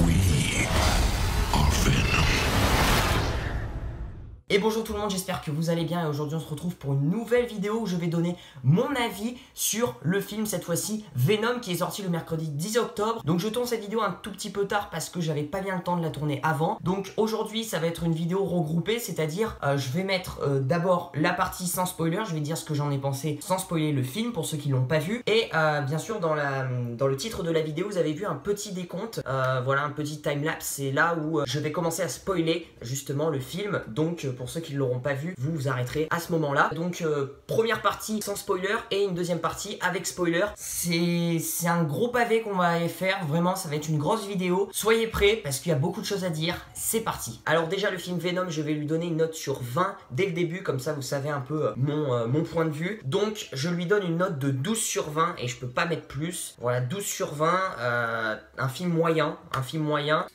We are Venom. Et bonjour tout le monde, j'espère que vous allez bien et aujourd'hui on se retrouve pour une nouvelle vidéo où je vais donner mon avis sur le film, cette fois-ci Venom, qui est sorti le mercredi 10 octobre. Donc je tourne cette vidéo un tout petit peu tard parce que j'avais pas bien le temps de la tourner avant. Donc aujourd'hui ça va être une vidéo regroupée, c'est-à-dire je vais mettre d'abord la partie sans spoiler, je vais dire ce que j'en ai pensé sans spoiler le film pour ceux qui l'ont pas vu. Et bien sûr dans le titre de la vidéo vous avez vu un petit décompte, voilà, un petit timelapse, c'est là où je vais commencer à spoiler justement le film. Donc pour ceux qui ne l'auront pas vu, vous vous arrêterez à ce moment-là. Donc première partie sans spoiler et une deuxième partie avec spoiler. C'est un gros pavé qu'on va faire, vraiment ça va être une grosse vidéo. Soyez prêts parce qu'il y a beaucoup de choses à dire, c'est parti. Alors déjà le film Venom, je vais lui donner une note sur 20 dès le début, comme ça vous savez un peu mon point de vue. Donc je lui donne une note de 12 sur 20 et je peux pas mettre plus. Voilà, 12 sur 20, un film moyen,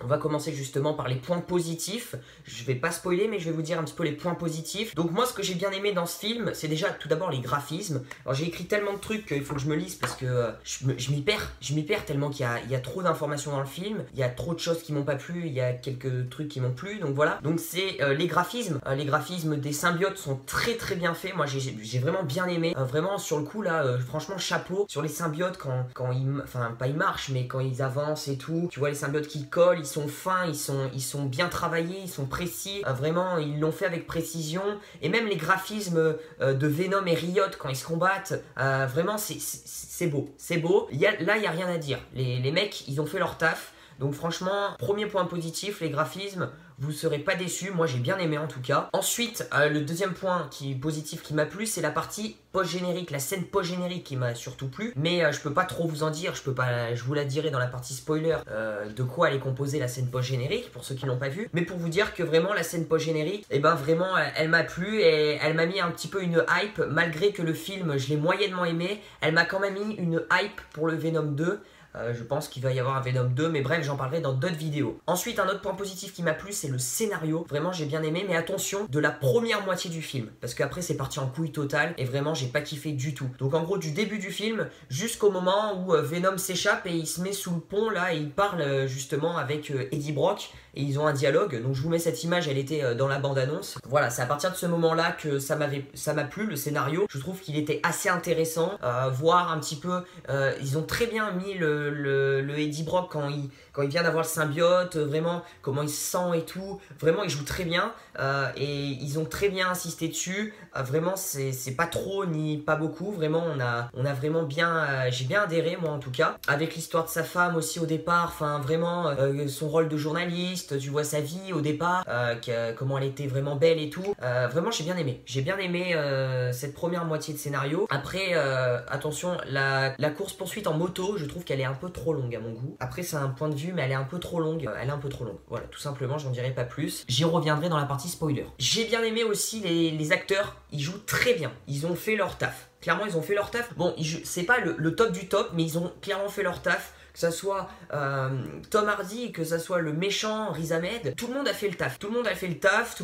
On va commencer justement par les points positifs. Je vais pas spoiler mais je vais vous dire un petit peu les points positifs. Donc moi ce que j'ai bien aimé dans ce film, c'est déjà tout d'abord les graphismes. Alors j'ai écrit tellement de trucs qu'il faut que je me lise parce que je m'y perds tellement qu'il y a trop d'informations dans le film. Il y a trop de choses qui m'ont pas plu, il y a quelques trucs qui m'ont plu, donc voilà. Donc c'est les graphismes. Les graphismes des symbiotes sont très très bien faits. Moi j'ai vraiment bien aimé. Vraiment sur le coup là, franchement chapeau sur les symbiotes quand ils, enfin pas ils marchent mais quand ils avancent et tout. Tu vois les symbiotes qui collent, ils sont fins, ils sont bien travaillés, ils sont précis. Vraiment ils l'ont fait avec précision. Et même les graphismes de Venom et Riot quand ils se combattent, vraiment c'est beau, c'est beau. Là il n'y a rien à dire, les mecs ils ont fait leur taf. Donc franchement, premier point positif, les graphismes, vous ne serez pas déçus, moi j'ai bien aimé en tout cas. Ensuite, le deuxième point positif qui m'a plu, c'est la partie post-générique, la scène post-générique qui m'a surtout plu. Mais je peux pas trop vous en dire, je vous la dirai dans la partie spoiler de quoi elle est composée la scène post-générique, pour ceux qui l'ont pas vu. Mais pour vous dire que vraiment la scène post-générique, et ben vraiment elle m'a plu et elle m'a mis un petit peu une hype, malgré que le film je l'ai moyennement aimé, elle m'a quand même mis une hype pour le Venom 2. Je pense qu'il va y avoir un Venom 2, mais bref, j'en parlerai dans d'autres vidéos. Ensuite, un autre point positif qui m'a plu, c'est le scénario. Vraiment, j'ai bien aimé, mais attention, de la première moitié du film. Parce qu'après, c'est parti en couille totale, et vraiment, j'ai pas kiffé du tout. Donc, en gros, du début du film, jusqu'au moment où Venom s'échappe et il se met sous le pont, là, et il parle justement avec Eddie Brock, et ils ont un dialogue. Donc, je vous mets cette image, elle était dans la bande-annonce. Voilà, c'est à partir de ce moment-là que ça m'a plu, le scénario. Je trouve qu'il était assez intéressant, voir un petit peu... ils ont très bien mis le Eddie Brock quand il vient d'avoir le symbiote, vraiment comment il se sent et tout, vraiment il joue très bien et ils ont très bien insisté dessus, vraiment c'est pas trop ni pas beaucoup, vraiment on a vraiment bien, j'ai bien adhéré moi en tout cas, avec l'histoire de sa femme aussi au départ, enfin vraiment son rôle de journaliste, tu vois sa vie au départ, comment elle était vraiment belle et tout, vraiment j'ai bien aimé cette première moitié de scénario. Après attention, la course poursuite en moto, je trouve qu'elle est un peu trop longue à mon goût. Après c'est un point de vue mais elle est un peu trop longue, voilà tout simplement, j'en dirai pas plus, j'y reviendrai dans la partie spoiler. J'ai bien aimé aussi les acteurs, ils jouent très bien, ils ont fait leur taf, clairement ils ont fait leur taf. Bon c'est pas le top du top mais ils ont clairement fait leur taf. Que ça soit Tom Hardy, que ça soit le méchant Riz Ahmed, tout le monde a fait le taf. Tout le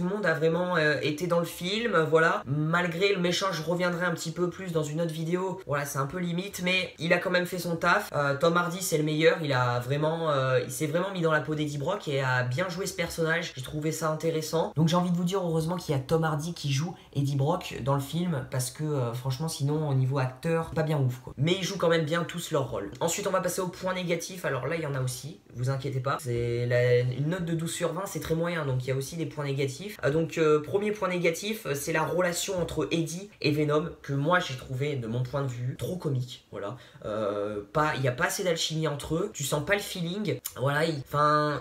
monde a vraiment été dans le film, voilà. Malgré le méchant, je reviendrai un petit peu plus dans une autre vidéo. Voilà, c'est un peu limite, mais il a quand même fait son taf. Tom Hardy, c'est le meilleur. Il s'est vraiment mis dans la peau d'Eddie Brock et a bien joué ce personnage. J'ai trouvé ça intéressant. Donc j'ai envie de vous dire heureusement qu'il y a Tom Hardy qui joue Eddie Brock dans le film, parce que franchement, sinon au niveau acteur, pas bien ouf quoi. Mais ils jouent quand même bien tous leur rôle. Ensuite, on va passer au point négatif, alors là il y en a aussi, vous inquiétez pas, une note de 12 sur 20 c'est très moyen, donc il y a aussi des points négatifs. Donc premier point négatif, c'est la relation entre Eddie et Venom, que moi j'ai trouvé de mon point de vue trop comique, voilà. Il n'y a pas assez d'alchimie entre eux, tu sens pas le feeling, voilà,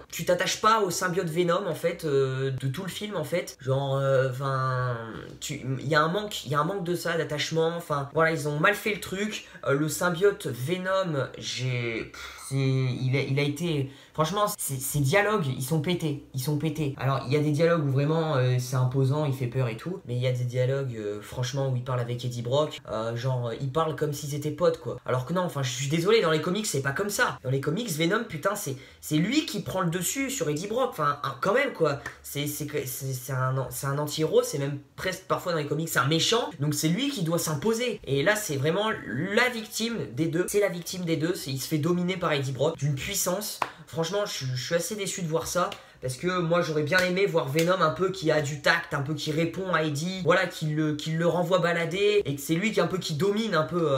tu t'attaches pas au symbiote Venom en fait, de tout le film en fait, genre, il y a un manque de ça, d'attachement, enfin voilà, ils ont mal fait le truc. Le symbiote Venom, il a été... Franchement, ces dialogues, ils sont pétés. Alors, il y a des dialogues où vraiment c'est imposant, il fait peur et tout. Mais il y a des dialogues, franchement, où il parle avec Eddie Brock. Genre, il parle comme s'ils étaient potes, quoi. Alors que non, enfin, je suis désolé, dans les comics, c'est pas comme ça. Dans les comics, Venom, putain, c'est lui qui prend le dessus sur Eddie Brock. Enfin, quand même, quoi. C'est un anti-héros, c'est même presque parfois dans les comics, c'est un méchant. Donc, c'est lui qui doit s'imposer. Et là, c'est vraiment la victime des deux. C'est la victime des deux. Il se fait dominer par Eddie Brock d'une puissance. Franchement, je suis assez déçu de voir ça. Parce que moi j'aurais bien aimé voir Venom un peu qui a du tact, un peu qui répond à Eddie, voilà, qui le renvoie balader, et que c'est lui qui un peu qui domine un peu,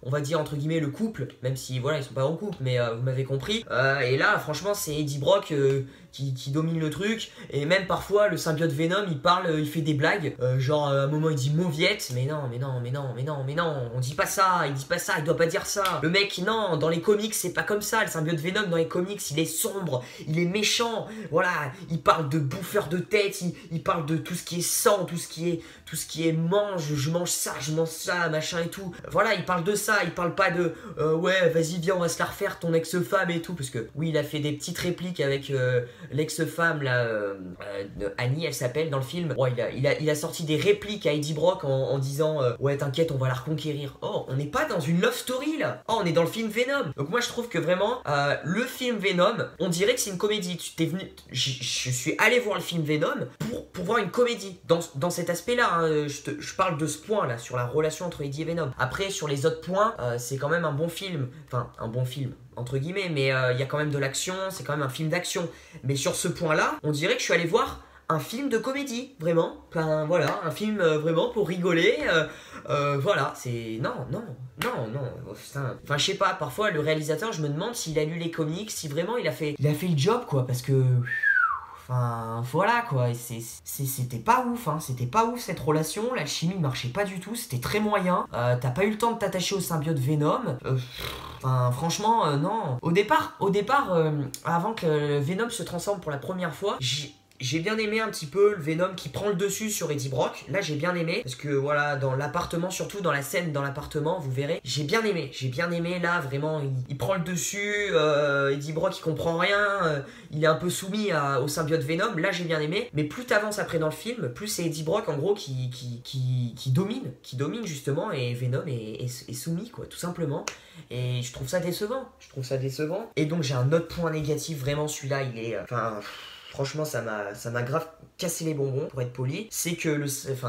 on va dire entre guillemets le couple, même si voilà ils sont pas en couple, mais vous m'avez compris. Et là franchement c'est Eddie Brock qui domine le truc, et même parfois le symbiote Venom il parle, il fait des blagues, genre à un moment il dit mauviette, mais non, on dit pas ça, il dit pas ça, il doit pas dire ça. Le mec non, dans les comics c'est pas comme ça, le symbiote Venom dans les comics il est sombre, il est méchant, voilà, il parle de bouffeur de tête, il parle de tout ce qui est sang, tout ce qui est je mange ça, machin et tout. Voilà, il parle de ça, il parle pas de ouais, vas-y, viens, on va se la refaire, ton ex-femme et tout. Parce que oui, il a fait des petites répliques avec l'ex-femme, là, Annie, elle s'appelle dans le film. Ouais, il a sorti des répliques à Eddie Brock en disant ouais, t'inquiète, on va la reconquérir. Oh, on n'est pas dans une love story là. Oh, on est dans le film Venom. Donc moi, je trouve que vraiment, le film Venom, on dirait que c'est une comédie. Je suis allé voir le film Venom pour voir une comédie dans cet aspect-là. Hein, je parle de ce point-là, sur la relation entre Eddie et Venom. Après, sur les autres points, c'est quand même un bon film. Enfin, un bon film, entre guillemets, mais il y a quand même de l'action, c'est quand même un film d'action. Mais sur ce point-là, on dirait que je suis allé voir un film de comédie, vraiment. Enfin, voilà, un film vraiment pour rigoler. Voilà, c'est... Non. Enfin, je sais pas, parfois, le réalisateur, je me demande s'il a lu les comics, si vraiment il a fait le job, quoi, parce que... Enfin, voilà quoi, c'était pas ouf, hein, c'était pas ouf cette relation, la chimie marchait pas du tout, c'était très moyen, t'as pas eu le temps de t'attacher au symbiote Venom, enfin franchement non. Au départ, avant que Venom se transforme pour la première fois, j'ai bien aimé un petit peu le Venom qui prend le dessus sur Eddie Brock. Là j'ai bien aimé parce que voilà, dans l'appartement, surtout dans la scène dans l'appartement, vous verrez, j'ai bien aimé là vraiment, il prend le dessus, Eddie Brock il comprend rien, il est un peu soumis au symbiote Venom. Là j'ai bien aimé, mais plus t'avances après dans le film, plus c'est Eddie Brock en gros qui domine justement, et Venom est soumis quoi, tout simplement. Et je trouve ça décevant, et donc j'ai un autre point négatif, vraiment celui-là il est franchement, ça m'a grave cassé les bonbons, pour être poli. C'est que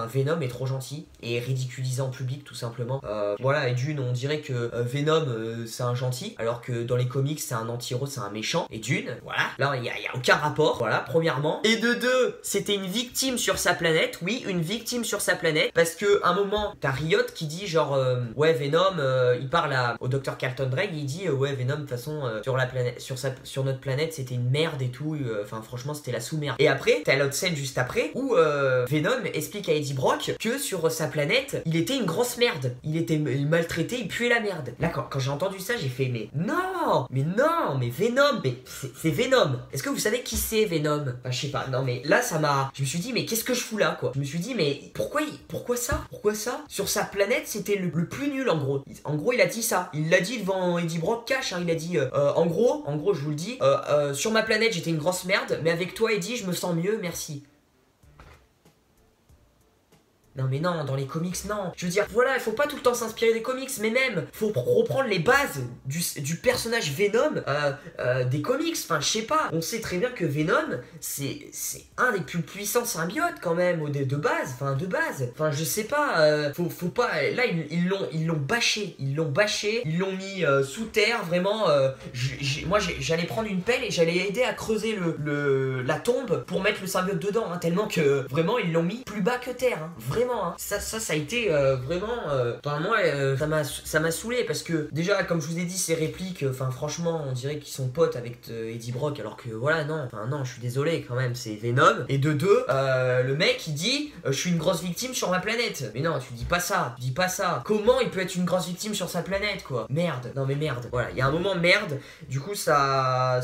Venom est trop gentil et ridiculisé en public, tout simplement. Voilà, et d'une, on dirait que Venom, c'est un gentil, alors que dans les comics, c'est un anti-héros, c'est un méchant. Et d'une, voilà, là, il y a aucun rapport, voilà, premièrement. Et de deux, c'était une victime sur sa planète, oui, une victime sur sa planète, parce que un moment, t'as Riot qui dit genre, ouais, Venom, il parle au Dr. Carlton Drake, il dit, ouais, Venom, de toute façon, sur notre planète, c'était une merde et tout, enfin, franchement, c'était la sous-merde. Et après, t'as l'autre scène juste après où Venom explique à Eddie Brock que sur sa planète, il était une grosse merde. Il était maltraité, il puait la merde. Là, quand j'ai entendu ça, j'ai fait mais Venom, mais c'est Venom. Est-ce que vous savez qui c'est Venom? Enfin, je sais pas, non mais là, je me suis dit mais qu'est-ce que je fous là quoi? Je me suis dit mais pourquoi ça? Sur sa planète, c'était le plus nul en gros. En gros, il a dit ça. Il l'a dit devant Eddie Brock cash, hein, il a dit en gros, je vous le dis, sur ma planète, j'étais une grosse merde, mais avec toi Eddie, je me sens mieux, merci. Non mais non, dans les comics, non. Je veux dire, voilà, il faut pas tout le temps s'inspirer des comics, mais même, faut reprendre les bases du personnage Venom des comics. Enfin, je sais pas. On sait très bien que Venom, c'est un des plus puissants symbiotes quand même, de base. Enfin, je sais pas. Faut pas. Là, ils l'ont bâché. Ils l'ont mis sous terre, vraiment. Moi, j'allais prendre une pelle et j'allais aider à creuser la tombe pour mettre le symbiote dedans, hein, tellement que vraiment, ils l'ont mis plus bas que terre, hein, vraiment. Hein. Ça a été vraiment... Enfin, moi, ça m'a saoulé parce que déjà, comme je vous ai dit, ces répliques, enfin, franchement, on dirait qu'ils sont potes avec Eddie Brock, alors que voilà, non. Enfin, non, je suis désolé quand même, c'est Venom. Et de deux, le mec, il dit je suis une grosse victime sur ma planète. Mais non, tu dis pas ça. Comment il peut être une grosse victime sur sa planète, quoi? Merde. Non, mais merde. Voilà, il y a un moment merde. Du coup, ça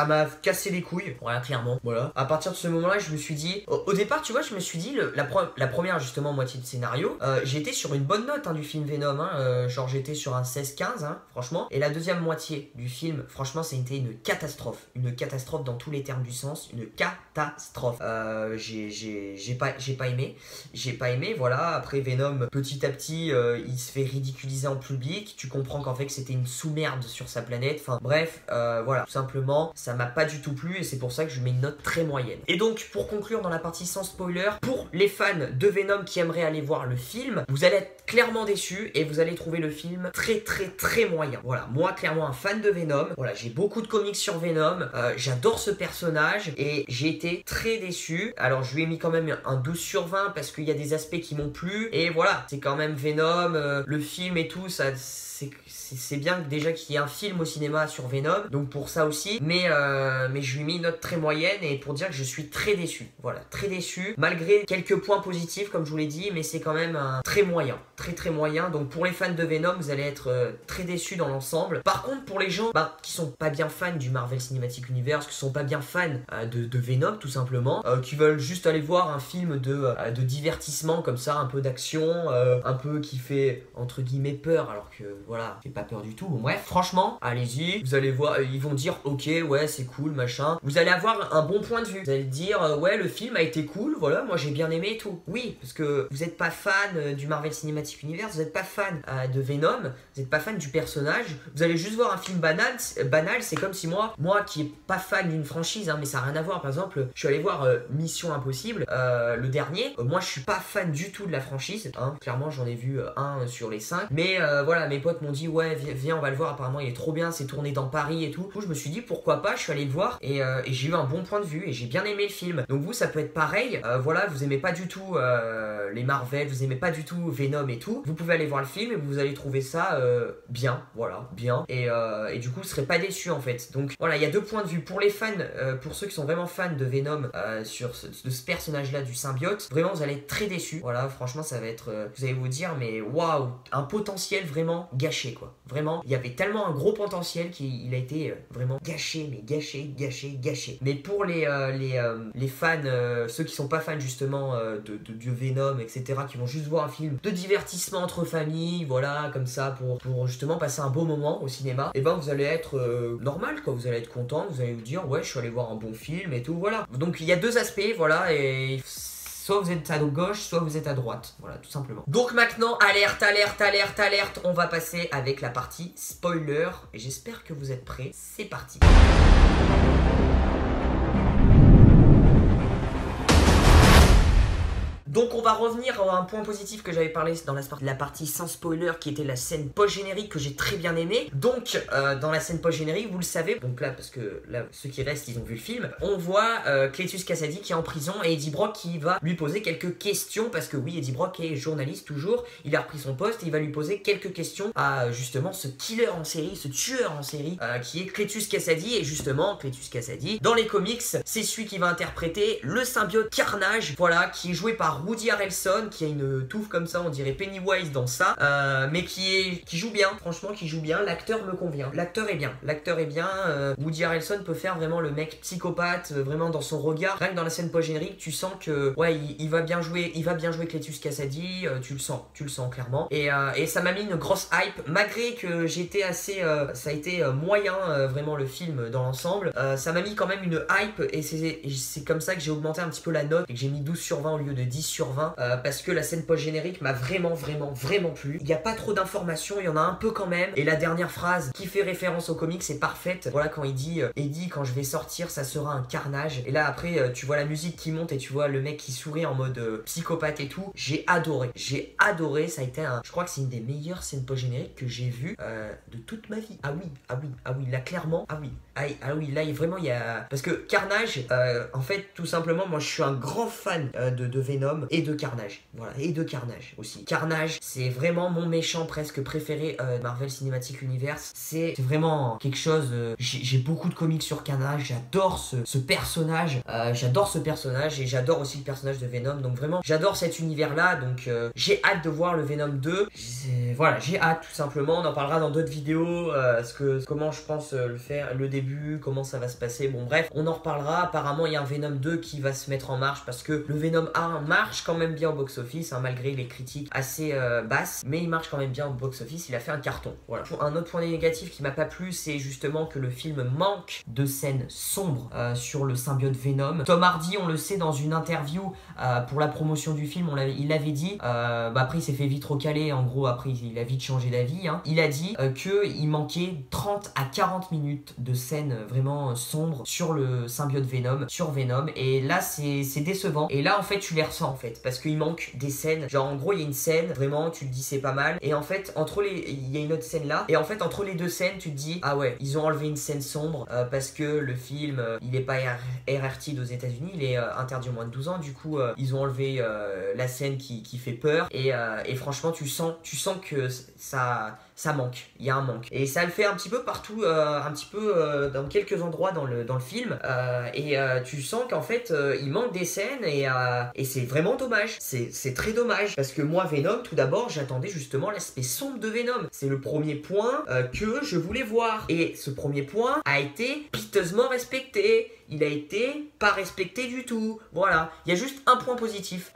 m'a cassé les couilles, voilà, clairement. Voilà. À partir de ce moment-là, je me suis dit... Au départ, tu vois, je me suis dit, la première, justement, moitié de scénario, j'étais sur une bonne note, hein, du film Venom, hein, genre j'étais sur un 16-15, hein, franchement. Et la deuxième moitié du film, franchement, ça a été une catastrophe. Une catastrophe dans tous les termes du sens. Une catastrophe. J'ai pas aimé, voilà. Après, Venom, petit à petit, il se fait ridiculiser en public. Tu comprends qu'en fait, que c'était une sous-merde sur sa planète. Enfin, bref, voilà, tout simplement... ça m'a pas du tout plu et c'est pour ça que je mets une note très moyenne. Et donc pour conclure dans la partie sans spoiler, pour les fans de Venom qui aimeraient aller voir le film, vous allez être clairement déçus et vous allez trouver le film très moyen. Voilà, moi clairement un fan de Venom, voilà, j'ai beaucoup de comics sur Venom, j'adore ce personnage et j'ai été très déçu. Alors je lui ai mis quand même un 12 sur 20 parce qu'il y a des aspects qui m'ont plu et voilà, c'est quand même Venom, le film et tout, ça c'est bien déjà qu'il y ait un film au cinéma sur Venom, donc pour ça aussi, mais je lui ai mis une note très moyenne et pour dire que je suis très déçu, voilà, très déçu, malgré quelques points positifs comme je vous l'ai dit, mais c'est quand même un très moyen, très moyen, donc pour les fans de Venom, vous allez être très déçus dans l'ensemble. Par contre, pour les gens qui sont pas bien fans du Marvel Cinematic Universe, qui sont pas bien fans de Venom tout simplement, qui veulent juste aller voir un film de divertissement comme ça, un peu d'action, un peu qui fait entre guillemets peur, alors que voilà, fait pas peur du tout. Bon bref, franchement, allez-y, vous allez voir, ils vont dire ok, ouais, c'est cool, machin. Vous allez avoir un bon point de vue. Vous allez dire ouais, le film a été cool, voilà, moi j'ai bien aimé et tout. Oui, parce que vous n'êtes pas fan du Marvel Cinematic Universe, vous n'êtes pas fan de Venom, vous n'êtes pas fan du personnage, vous allez juste voir un film banal, c'est comme si moi qui est pas fan d'une franchise, hein, mais ça n'a rien à voir. Par exemple, je suis allé voir Mission Impossible, le dernier, moi je suis pas fan du tout de la franchise, hein, clairement j'en ai vu un sur les 5, mais voilà, mes potes m'ont dit ouais, viens on va le voir, apparemment il est trop bien, c'est tourné dans Paris et tout. Du coup je me suis dit pourquoi pas, je suis allé le voir et j'ai eu un bon point de vue et j'ai bien aimé le film. Donc vous ça peut être pareil, voilà, vous aimez pas du tout les Marvel, vous aimez pas du tout Venom et tout, vous pouvez aller voir le film et vous allez trouver ça bien, voilà, bien, et du coup vous serez pas déçus en fait. Donc voilà, il y a deux points de vue. Pour les fans, pour ceux qui sont vraiment fans de Venom, de ce personnage là du symbiote, vraiment vous allez être très déçus. Voilà, franchement ça va être, vous allez vous dire mais waouh, un potentiel vraiment gâché quoi. Vraiment, il y avait tellement un gros potentiel qu'il a été vraiment gâché, mais gâché. Mais pour les fans, ceux qui sont pas fans justement de Venom, etc., qui vont juste voir un film de divertissement entre familles, voilà, comme ça, pour justement passer un beau moment au cinéma, et ben vous allez être normal quoi, vous allez être content, vous allez vous dire ouais, je suis allé voir un bon film et tout, voilà. Donc il y a deux aspects, voilà, et soit vous êtes à gauche, soit vous êtes à droite. Voilà, tout simplement. Donc maintenant, alerte, on va passer avec la partie spoiler. Et j'espère que vous êtes prêts. C'est parti. Donc on va revenir à un point positif que j'avais parlé dans la partie sans spoiler, qui était la scène post-générique que j'ai très bien aimé. Donc dans la scène post-générique, vous le savez, donc là parce que là ceux qui restent ils ont vu le film, on voit Cletus Kasady qui est en prison et Eddie Brock qui va lui poser quelques questions, parce que oui, Eddie Brock est journaliste toujours, il a repris son poste et il va lui poser quelques questions à justement ce killer en série, ce tueur en série qui est Cletus Kasady. Et justement Cletus Kasady dans les comics c'est celui qui va interpréter le symbiote Carnage, voilà, qui est joué par Woody Harrelson, qui a une touffe comme ça, on dirait Pennywise dans ça, mais qui joue bien, franchement qui joue bien, l'acteur me convient, l'acteur est bien, Woody Harrelson peut faire vraiment le mec psychopathe, vraiment dans son regard, rien que dans la scène post-générique, tu sens que, ouais, il va bien jouer Cletus Kasady, tu le sens clairement, et ça m'a mis une grosse hype, malgré que j'étais assez, ça a été moyen, vraiment le film dans l'ensemble, ça m'a mis quand même une hype, et c'est comme ça que j'ai augmenté un petit peu la note, et que j'ai mis 12 sur 20 au lieu de 10 sur 20, parce que la scène post-générique m'a vraiment plu. Il n'y a pas trop d'informations, il y en a un peu quand même, et la dernière phrase qui fait référence au comics est parfaite. Voilà, quand il dit Eddie, quand je vais sortir ça sera un carnage, et là après tu vois la musique qui monte et tu vois le mec qui sourit en mode psychopathe et tout. J'ai adoré, ça a été je crois que c'est une des meilleures scènes post-génériques que j'ai vues de toute ma vie. Ah oui, là clairement, ah oui, là vraiment il y a, parce que Carnage, en fait tout simplement, moi je suis un grand fan de Venom et de Carnage, voilà, et de Carnage aussi. Carnage, c'est vraiment mon méchant presque préféré de Marvel Cinematic Universe. C'est vraiment quelque chose, j'ai beaucoup de comics sur Carnage, j'adore ce personnage, et j'adore aussi le personnage de Venom, donc vraiment j'adore cet univers là, donc j'ai hâte de voir le Venom 2, voilà, j'ai hâte tout simplement. On en parlera dans d'autres vidéos, comment je pense le faire, le début, comment ça va se passer, bon bref, on en reparlera. Apparemment il y a un Venom 2 qui va se mettre en marche, parce que le Venom 1 marche quand même bien au box-office, hein, malgré les critiques assez basses, mais il marche quand même bien au box-office, il a fait un carton, voilà. Un autre point négatif qui m'a pas plu, c'est justement que le film manque de scènes sombres sur le symbiote Venom. Tom Hardy, on le sait, dans une interview pour la promotion du film, il l'avait dit, après il s'est fait vite recaler, en gros après il a vite changé d'avis, hein. Il a dit qu'il manquait 30 à 40 minutes de scènes scènes vraiment sombres sur le symbiote Venom, sur Venom, et là c'est décevant. Et là en fait tu les ressens en fait, parce qu'il manque des scènes. Genre en gros il y a une scène, vraiment tu te dis c'est pas mal, et en fait il y a une autre scène là, et en fait entre les deux scènes tu te dis ah ouais, ils ont enlevé une scène sombre parce que le film il est pas RRT aux États-Unis, il est interdit aux moins de 12 ans, du coup ils ont enlevé la scène qui fait peur, et franchement tu sens que ça manque, il y a un manque, et ça le fait un petit peu partout, un petit peu dans quelques endroits dans le film, et tu sens qu'en fait il manque des scènes, et c'est vraiment dommage, c'est très dommage, parce que moi Venom, tout d'abord j'attendais justement l'aspect sombre de Venom, c'est le premier point que je voulais voir, et ce premier point a été piteusement respecté. Il a été pas respecté du tout. Voilà, il y a juste un point positif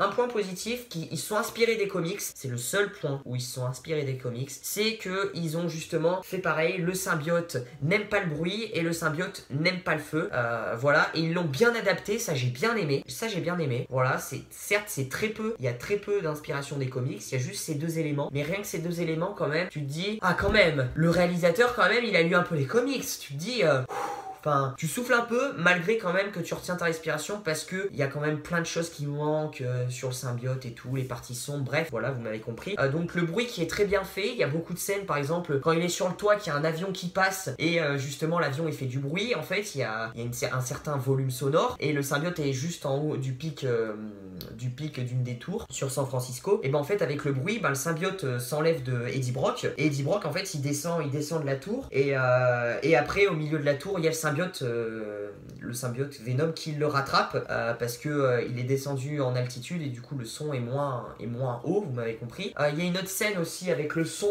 qu'ils sont inspirés des comics. C'est le seul point où ils se sont inspirés des comics, c'est que ils ont justement fait pareil. Le symbiote n'aime pas le bruit et le symbiote n'aime pas le feu. Voilà, et ils l'ont bien adapté. Ça j'ai bien aimé. Voilà, certes c'est très peu. Il y a très peu d'inspiration des comics. Il y a juste ces deux éléments. Mais rien que ces deux éléments quand même, tu te dis ah quand même. Le réalisateur quand même, il a lu un peu les comics. Tu te dis enfin, tu souffles un peu, malgré quand même que tu retiens ta respiration, parce que il y a quand même plein de choses qui manquent sur le symbiote et tout, les parties sombres, bref, voilà, vous m'avez compris. Donc le bruit qui est très bien fait, il y a beaucoup de scènes, par exemple, quand il est sur le toit, qu'il y a un avion qui passe, et justement l'avion il fait du bruit, en fait, il y a un certain volume sonore, et le symbiote est juste en haut du pic d'une des tours, sur San Francisco, et ben en fait, avec le bruit, le symbiote s'enlève de Eddie Brock, et Eddie Brock, en fait, il descend de la tour, et après, au milieu de la tour, il y a le symbiote Venom qui le rattrape parce que il est descendu en altitude et du coup le son est moins haut, vous m'avez compris. Il y a une autre scène aussi avec le son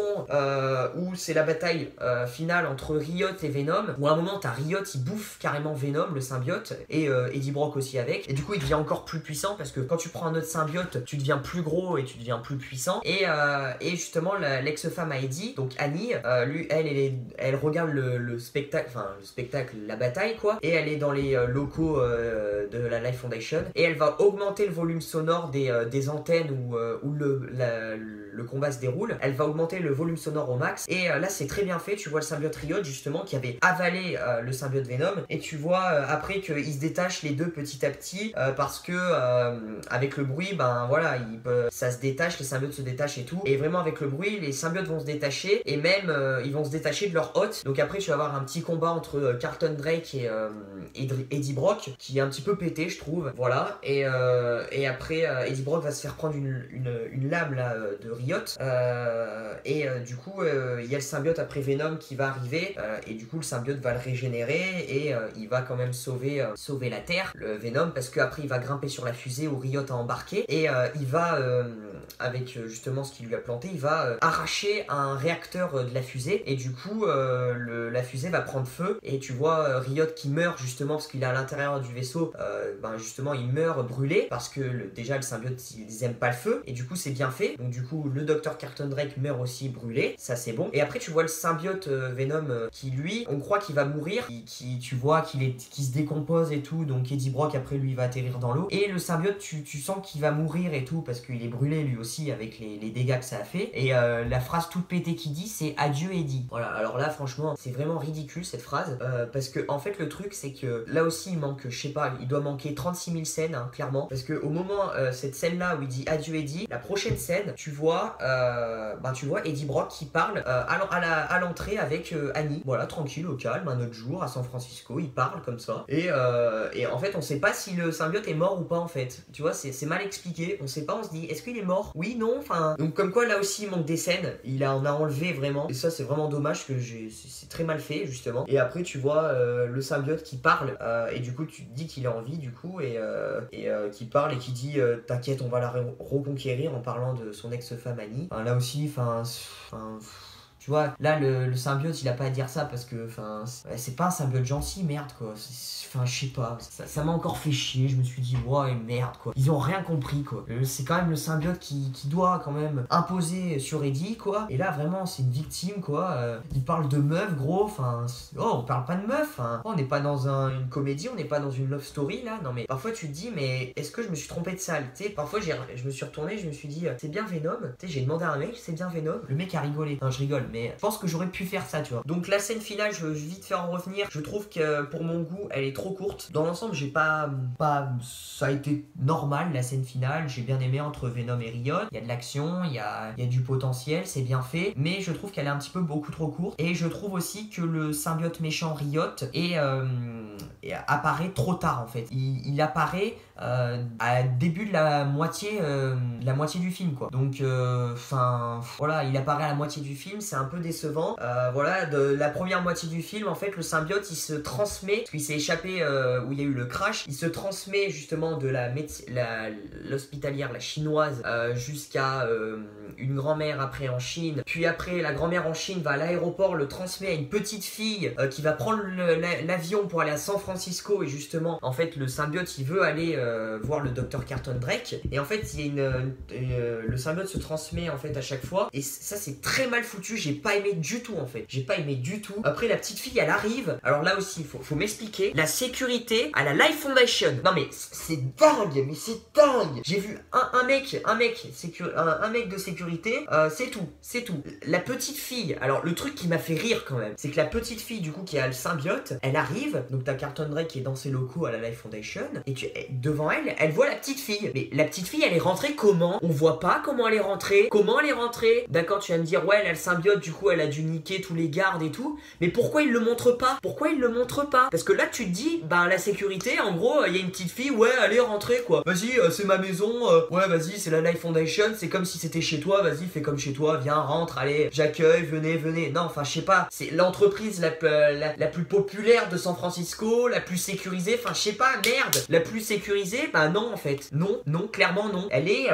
où c'est la bataille finale entre Riot et Venom, où à un moment t'as Riot, il bouffe carrément Venom, le symbiote, et Eddie Brock aussi avec, et du coup il devient encore plus puissant, parce que quand tu prends un autre symbiote tu deviens plus gros et tu deviens plus puissant, et justement l'ex-femme à Eddie, donc Annie, elle regarde le spectacle, la bataille quoi, et elle est dans les locaux de la Life Foundation, et elle va augmenter le volume sonore des antennes où le combat se déroule. Elle va augmenter le volume sonore au max, et là c'est très bien fait. Tu vois le symbiote Riot justement qui avait avalé le symbiote Venom, et tu vois après qu'ils se détachent les deux petit à petit, parce que avec le bruit voilà, ça se détache, les symbiotes se détachent et tout, et vraiment avec le bruit les symbiotes vont se détacher, et même ils vont se détacher de leur hôte. Donc après tu vas avoir un petit combat entre Carlton Drake et Eddie Brock qui est un petit peu pété je trouve, voilà, et après Eddie Brock va se faire prendre une lame là de Riot, et du coup il y a le symbiote après Venom qui va arriver, et du coup le symbiote va le régénérer, et il va quand même sauver la Terre, le Venom, parce qu'après il va grimper sur la fusée où Riot a embarqué, et il va avec justement ce qu'il lui a planté, il va arracher un réacteur de la fusée, et du coup la fusée va prendre feu, et tu vois Riot qui meurt justement parce qu'il est à l'intérieur du vaisseau, justement il meurt brûlé parce que déjà le symbiote ils aiment pas le feu, et du coup c'est bien fait, donc du coup le docteur Carlton Drake meurt aussi brûlé, ça c'est bon. Et après tu vois le symbiote Venom qui lui, on croit qu'il va mourir, tu vois qu'il se décompose et tout, donc Eddie Brock après lui va atterrir dans l'eau, et le symbiote tu sens qu'il va mourir et tout parce qu'il est brûlé lui aussi avec les dégâts que ça a fait, et la phrase toute pétée qu'il dit c'est adieu Eddie. Voilà, alors là franchement c'est vraiment ridicule cette phrase, parce que en fait le truc c'est que là aussi il manque, je sais pas, il doit manquer 36 000 scènes hein, clairement, parce que au moment cette scène là où il dit adieu Eddie, la prochaine scène tu vois Eddie Brock qui parle à l'entrée avec Annie, voilà, tranquille au calme, un autre jour à San Francisco, il parle comme ça, et en fait on sait pas si le symbiote est mort ou pas en fait, tu vois, c'est mal expliqué, on sait pas, on se dit est-ce qu'il est mort, oui, non, enfin, donc comme quoi là aussi il manque des scènes, on a enlevé vraiment, et ça c'est vraiment dommage, que c'est très mal fait justement. Et après tu vois le symbiote qui parle, et du coup tu te dis qu'il est en vie du coup, et qui parle et qui dit t'inquiète, on va la reconquérir, en parlant de son ex-femme Annie. Enfin, là aussi, tu vois, là le symbiote il a pas à dire ça parce que c'est pas un symbiote gentil, merde quoi. Je sais pas, ça m'a encore fait chier, je me suis dit ouais merde quoi. Ils ont rien compris quoi. C'est quand même le symbiote qui doit quand même imposer sur Eddie quoi. Et là vraiment c'est une victime quoi. Il parle de meuf gros, on parle pas de meuf, on n'est pas dans une comédie, on n'est pas dans une love story là. Non mais parfois tu te dis mais est-ce que je me suis trompé de salle, tu sais, parfois je me suis retourné, je me suis dit c'est bien Venom, tu sais, j'ai demandé à un mec c'est bien Venom, le mec a rigolé, non je rigole, mais je pense que j'aurais pu faire ça, tu vois. Donc la scène finale, je vais vite faire en revenir. Je trouve que pour mon goût, elle est trop courte. Dans l'ensemble, j'ai pas... Ça a été normal, la scène finale. J'ai bien aimé entre Venom et Riot. Il y a de l'action, il y a du potentiel, c'est bien fait. Mais je trouve qu'elle est un petit peu beaucoup trop courte. Et je trouve aussi que le symbiote méchant Riot apparaît trop tard, en fait. Il apparaît à début de la moitié du film, quoi. Donc voilà, il apparaît à la moitié du film, c'est un peu décevant. Voilà, de la première moitié du film, en fait, le symbiote il se transmet, parce qu'il s'est échappé où il y a eu le crash, il se transmet justement de l'hospitalière, la chinoise, jusqu'à une grand-mère après en Chine. Puis après, la grand-mère en Chine va à l'aéroport, le transmet à une petite fille qui va prendre l'avion pour aller à San Francisco. Et justement, en fait, le symbiote il veut aller voir le docteur Carlton Drake. Et en fait, le symbiote se transmet en fait à chaque fois. Et ça, c'est très mal foutu. J'ai pas aimé du tout, en fait. J'ai pas aimé du tout. Après, la petite fille, elle arrive. Alors là aussi, faut m'expliquer. La sécurité à la Life Foundation. Non mais c'est dingue, mais c'est dingue. J'ai vu un mec de sécurité. C'est tout. La petite fille. Alors le truc qui m'a fait rire quand même, c'est que la petite fille du coup qui a le symbiote, elle arrive. Donc t'as Carlton Drake qui est dans ses locaux à la Life Foundation. Et devant elle voit la petite fille. Mais la petite fille, elle est rentrée comment? On voit pas comment elle est rentrée. Comment elle est rentrée? D'accord, tu vas me dire ouais, elle a le symbiote, du coup elle a dû niquer tous les gardes et tout. Mais pourquoi il le montre pas? Parce que là tu te dis, la sécurité, en gros, il y a une petite fille, ouais, allez rentrer quoi. Vas-y, c'est ma maison, ouais, vas-y, c'est la Life Foundation, c'est comme si c'était chez toi, vas-y, fais comme chez toi, viens, rentre, allez, j'accueille, venez. Non, enfin, je sais pas, c'est l'entreprise la plus populaire de San Francisco, la plus sécurisée, enfin, je sais pas, merde, la plus sécurisée, non, en fait, non, clairement non. Elle est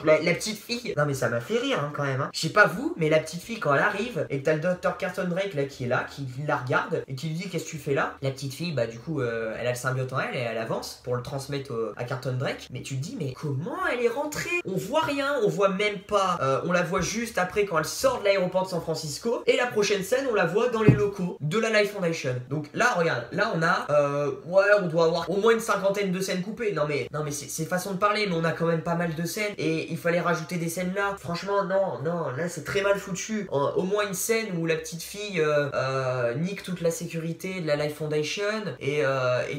la petite fille, non mais ça m'a fait rire hein, quand même, hein. Je sais pas vous, mais la petite fille quand elle arrive, et que t'as le docteur Carlton Drake là qui est là, qui la regarde, et qui lui dit qu'est-ce que tu fais là, la petite fille, du coup, elle a le symbiote en elle, et elle avance pour le transmettre à Carlton Drake, mais tu te dis, mais comment elle est rentrée? On voit rien, on voit même pas, on la voit juste après quand elle sort de l'aéroport de San Francisco, et la prochaine scène, on la voit dans les locaux de la Life Foundation. Donc là, regarde, là on a, on doit avoir au moins une 50aine de scènes coupées, non mais c'est façon de parler, mais on a quand même pas mal de scènes, et il fallait rajouter des scènes là, franchement, non, là c'est très mal foutu. Au moins une scène où la petite fille nique toute la sécurité de la Life Foundation, et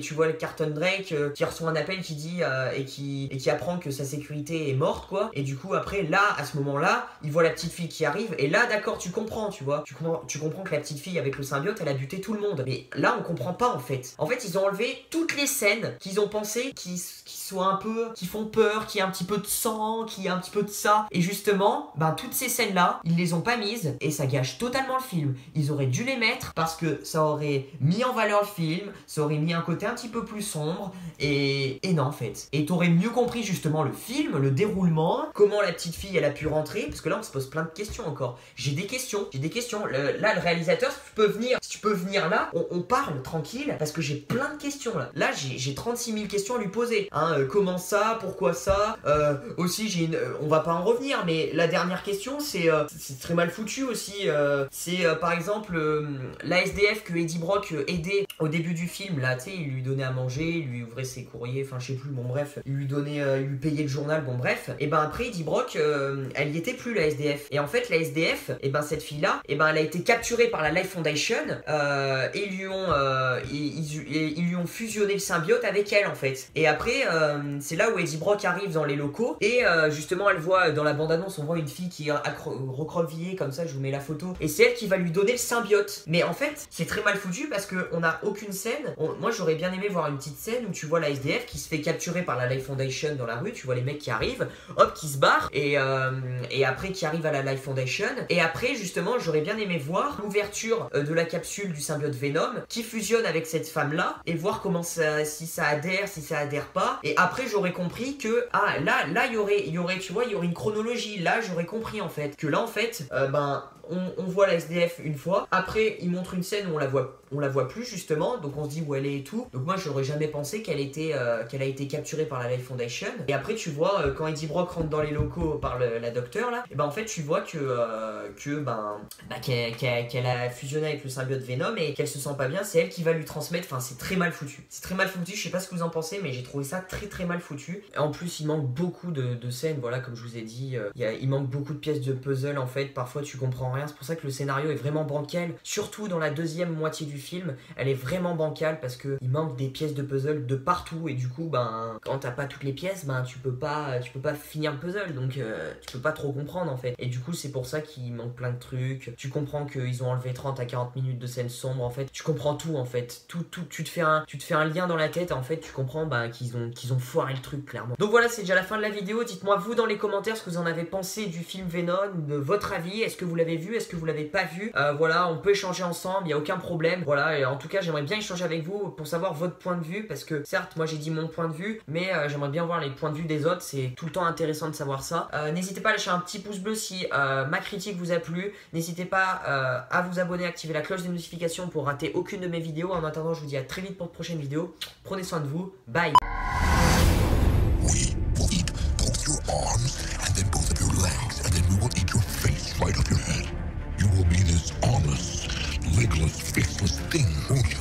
tu vois le Carlton Drake qui reçoit un appel qui dit et qui apprend que sa sécurité est morte quoi, et du coup après là à ce moment là il voit la petite fille qui arrive, et là d'accord tu comprends, tu vois, tu comprends que la petite fille avec le symbiote elle a buté tout le monde, mais là on comprend pas en fait ils ont enlevé toutes les scènes qu'ils ont pensé qui soient un peu, qui font peur, qui a un petit peu de sang, qui a un petit peu de ça, et justement toutes ces scènes là ils les ont pas mises, et ça gâche totalement le film. Ils auraient dû les mettre parce que ça aurait mis en valeur le film, ça aurait mis un côté un petit peu plus sombre, et non en fait. Et t'aurais mieux compris justement le film, le déroulement, comment la petite fille elle a pu rentrer, parce que là on se pose plein de questions encore. J'ai des questions. Là le réalisateur, si tu peux venir là, on parle tranquille, parce que j'ai plein de questions là. Là j'ai 36 000 questions à lui poser. Comment ça, pourquoi ça, aussi on va pas en revenir, mais la dernière question c'est très mal foutu aussi, c'est par exemple la SDF que Eddie Brock aidait au début du film là, tu sais, il lui donnait à manger, il lui ouvrait ses courriers, enfin je sais plus, bon bref, il lui payait le journal, bon bref, et après Eddie Brock elle y était plus la SDF, et en fait la SDF, cette fille là, elle a été capturée par la Life Foundation, et ils lui ont fusionné le symbiote avec elle en fait, et après c'est là où Eddie Brock arrive dans les locaux, et justement elle voit dans la bande-annonce, on voit une fille qui est recroquevillée comme ça, je vous mets la photo, et c'est elle qui va lui donner le symbiote. Mais en fait c'est très mal foutu parce qu'on n'a aucune scène. Moi j'aurais bien aimé voir une petite scène où tu vois la SDF qui se fait capturer par la Life Foundation dans la rue, tu vois les mecs qui arrivent, hop, qui se barrent, et après qui arrivent à la Life Foundation, et après justement j'aurais bien aimé voir l'ouverture de la capsule du symbiote Venom qui fusionne avec cette femme là, et voir comment si ça adhère pas, et après j'aurais compris que là il y aurait tu vois, il y aurait une chronologie, là j'aurais compris en fait que là en fait on voit la SDF une fois. Après, il montre une scène où on la voit plus justement. Donc on se dit où elle est et tout. Donc moi, j'aurais jamais pensé qu'elle a été capturée par la Life Foundation. Et après, tu vois, quand Eddie Brock rentre dans les locaux par la docteure là, et ben en fait, tu vois qu'elle a fusionné avec le symbiote Venom et qu'elle se sent pas bien. C'est elle qui va lui transmettre. Enfin, c'est très mal foutu. C'est très mal foutu. Je sais pas ce que vous en pensez, mais j'ai trouvé ça très mal foutu. Et en plus, il manque beaucoup de scènes. Voilà, comme je vous ai dit, il manque beaucoup de pièces de puzzle en fait. Parfois, tu comprends rien. C'est pour ça que le scénario est vraiment bancal. Surtout dans la deuxième moitié du film, elle est vraiment bancale parce que il manque des pièces de puzzle de partout et du coup, ben, quand t'as pas toutes les pièces, ben, tu peux pas finir le puzzle. Donc, tu peux pas trop comprendre en fait. Et du coup, c'est pour ça qu'il manque plein de trucs. Tu comprends qu'ils ont enlevé 30 à 40 minutes de scènes sombres en fait. Tu comprends tout en fait. Tout, tu te fais un lien dans la tête en fait. Tu comprends qu'ils ont foiré le truc clairement. Donc voilà, c'est déjà la fin de la vidéo. Dites-moi vous dans les commentaires ce que vous en avez pensé du film Venom, de votre avis. Est-ce que vous l'avez vu? Est-ce que vous l'avez pas vu? Voilà, on peut échanger ensemble, il n'y a aucun problème. Voilà, et en tout cas, j'aimerais bien échanger avec vous pour savoir votre point de vue. Parce que certes, moi j'ai dit mon point de vue, mais j'aimerais bien voir les points de vue des autres. C'est tout le temps intéressant de savoir ça. N'hésitez pas à lâcher un petit pouce bleu si ma critique vous a plu. N'hésitez pas à vous abonner, activer la cloche des notifications pour rater aucune de mes vidéos. En attendant, je vous dis à très vite pour de prochaines vidéos. Prenez soin de vous. Bye. We will eat both your arms and then both of your legs, and then we will eat your face right off your head. You will be this armless, legless, faceless thing, won't you?